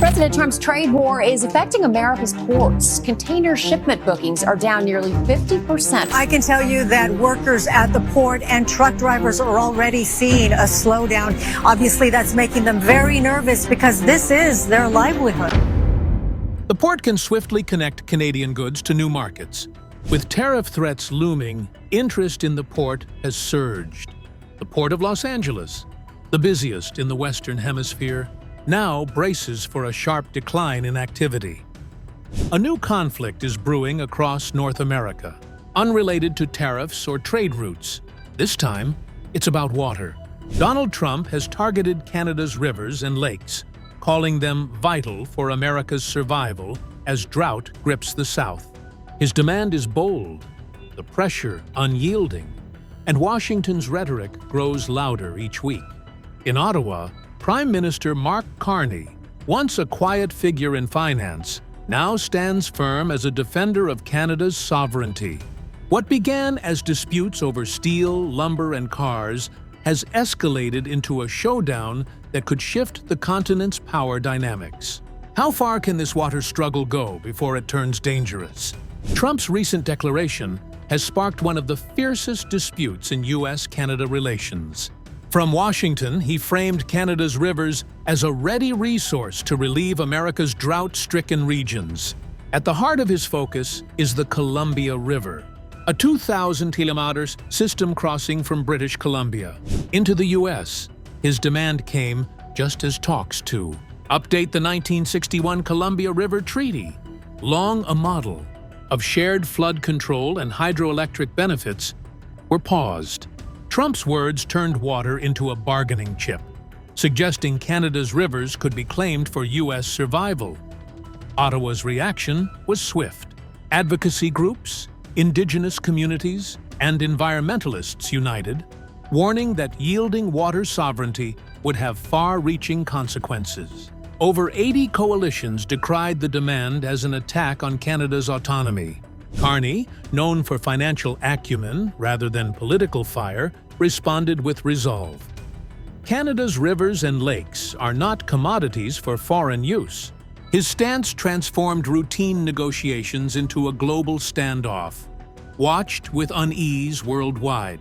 President Trump's trade war is affecting America's ports. Container shipment bookings are down nearly 50%. I can tell you that workers at the port and truck drivers are already seeing a slowdown. Obviously, that's making them very nervous because this is their livelihood. The port can swiftly connect Canadian goods to new markets. With tariff threats looming, interest in the port has surged. The Port of Los Angeles, the busiest in the Western Hemisphere, now braces for a sharp decline in activity. A new conflict is brewing across North America, unrelated to tariffs or trade routes. This time, it's about water. Donald Trump has targeted Canada's rivers and lakes, calling them vital for America's survival as drought grips the South. His demand is bold, the pressure unyielding, and Washington's rhetoric grows louder each week. In Ottawa, Prime Minister Mark Carney, once a quiet figure in finance, now stands firm as a defender of Canada's sovereignty. What began as disputes over steel, lumber, and cars has escalated into a showdown that could shift the continent's power dynamics. How far can this water struggle go before it turns dangerous? Trump's recent declaration has sparked one of the fiercest disputes in U.S.-Canada relations. From Washington, he framed Canada's rivers as a ready resource to relieve America's drought-stricken regions. At the heart of his focus is the Columbia River, a 2,000-kilometer system crossing from British Columbia into the U.S. His demand came just as talks to update the 1961 Columbia River Treaty, long a model of shared flood control and hydroelectric benefits, were paused. Trump's words turned water into a bargaining chip, suggesting Canada's rivers could be claimed for U.S. survival. Ottawa's reaction was swift. Advocacy groups, Indigenous communities, and environmentalists united, warning that yielding water sovereignty would have far-reaching consequences. Over 80 coalitions decried the demand as an attack on Canada's autonomy. Carney, known for financial acumen rather than political fire, responded with resolve. Canada's rivers and lakes are not commodities for foreign use. His stance transformed routine negotiations into a global standoff, watched with unease worldwide.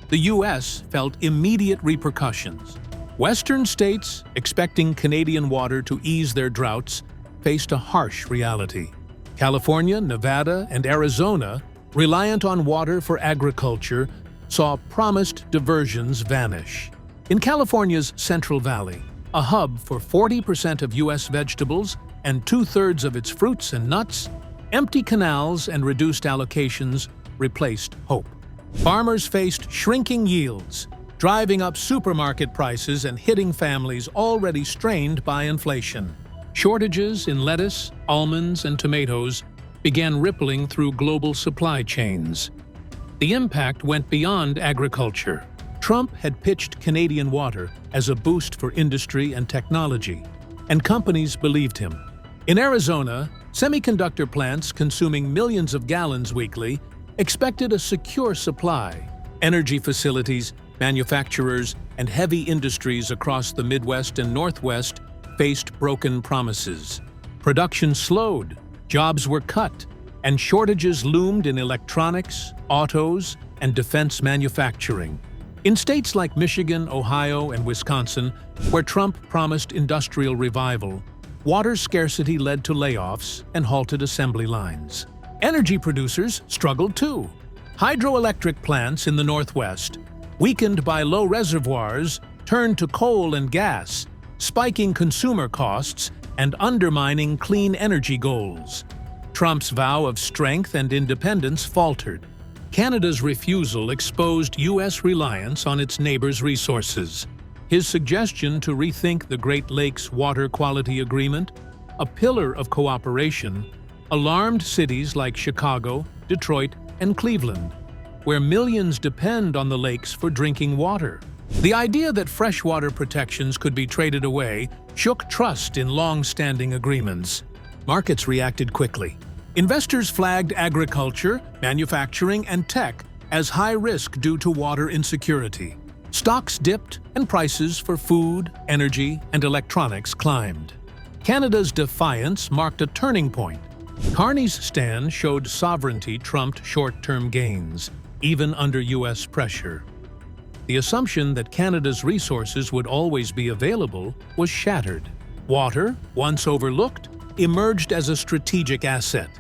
The U.S. felt immediate repercussions. Western states, expecting Canadian water to ease their droughts, faced a harsh reality. California, Nevada, and Arizona, reliant on water for agriculture, saw promised diversions vanish. In California's Central Valley, a hub for 40% of U.S. vegetables and two-thirds of its fruits and nuts, empty canals and reduced allocations replaced hope. Farmers faced shrinking yields, driving up supermarket prices and hitting families already strained by inflation. Shortages in lettuce, almonds, and tomatoes began rippling through global supply chains. The impact went beyond agriculture. Trump had pitched Canadian water as a boost for industry and technology, and companies believed him. In Arizona, semiconductor plants consuming millions of gallons weekly expected a secure supply. Energy facilities, manufacturers, and heavy industries across the Midwest and Northwest faced broken promises. Production slowed, jobs were cut, and shortages loomed in electronics, autos, and defense manufacturing. In states like Michigan, Ohio, and Wisconsin, where Trump promised industrial revival, water scarcity led to layoffs and halted assembly lines. Energy producers struggled too. Hydroelectric plants in the Northwest, weakened by low reservoirs, turned to coal and gas, spiking consumer costs and undermining clean energy goals. Trump's vow of strength and independence faltered. Canada's refusal exposed U.S. reliance on its neighbors' resources. His suggestion to rethink the Great Lakes Water Quality Agreement, a pillar of cooperation, alarmed cities like Chicago, Detroit, and Cleveland, where millions depend on the lakes for drinking water. The idea that freshwater protections could be traded away shook trust in long-standing agreements. Markets reacted quickly. Investors flagged agriculture, manufacturing, and tech as high risk due to water insecurity. Stocks dipped and prices for food, energy, and electronics climbed. Canada's defiance marked a turning point. Carney's stand showed sovereignty trumped short-term gains, even under U.S. pressure. The assumption that Canada's resources would always be available was shattered. Water, once overlooked, emerged as a strategic asset.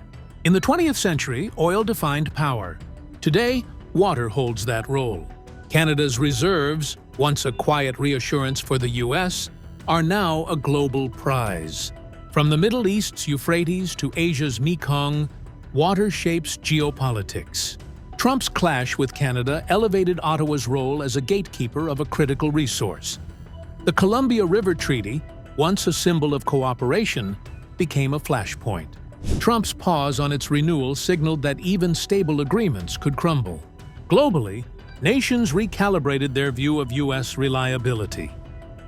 In the 20th century, oil defined power. Today, water holds that role. Canada's reserves, once a quiet reassurance for the U.S., are now a global prize. From the Middle East's Euphrates to Asia's Mekong, water shapes geopolitics. Trump's clash with Canada elevated Ottawa's role as a gatekeeper of a critical resource. The Columbia River Treaty, once a symbol of cooperation, became a flashpoint. Trump's pause on its renewal signaled that even stable agreements could crumble. Globally, nations recalibrated their view of U.S. reliability.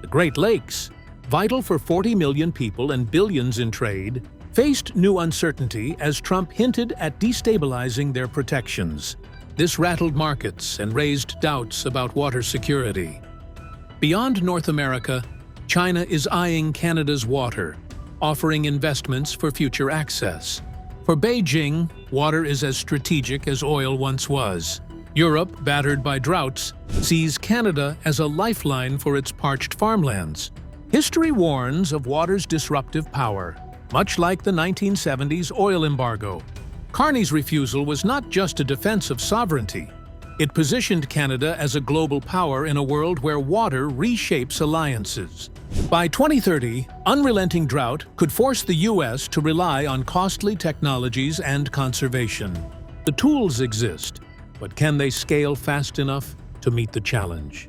The Great Lakes, vital for 40 million people and billions in trade, faced new uncertainty as Trump hinted at destabilizing their protections. This rattled markets and raised doubts about water security. Beyond North America, China is eyeing Canada's water, offering investments for future access. For Beijing, water is as strategic as oil once was. Europe, battered by droughts, sees Canada as a lifeline for its parched farmlands. History warns of water's disruptive power, much like the 1970s oil embargo. Carney's refusal was not just a defense of sovereignty. It positioned Canada as a global power in a world where water reshapes alliances. By 2030, unrelenting drought could force the U.S. to rely on costly technologies and conservation. The tools exist, but can they scale fast enough to meet the challenge?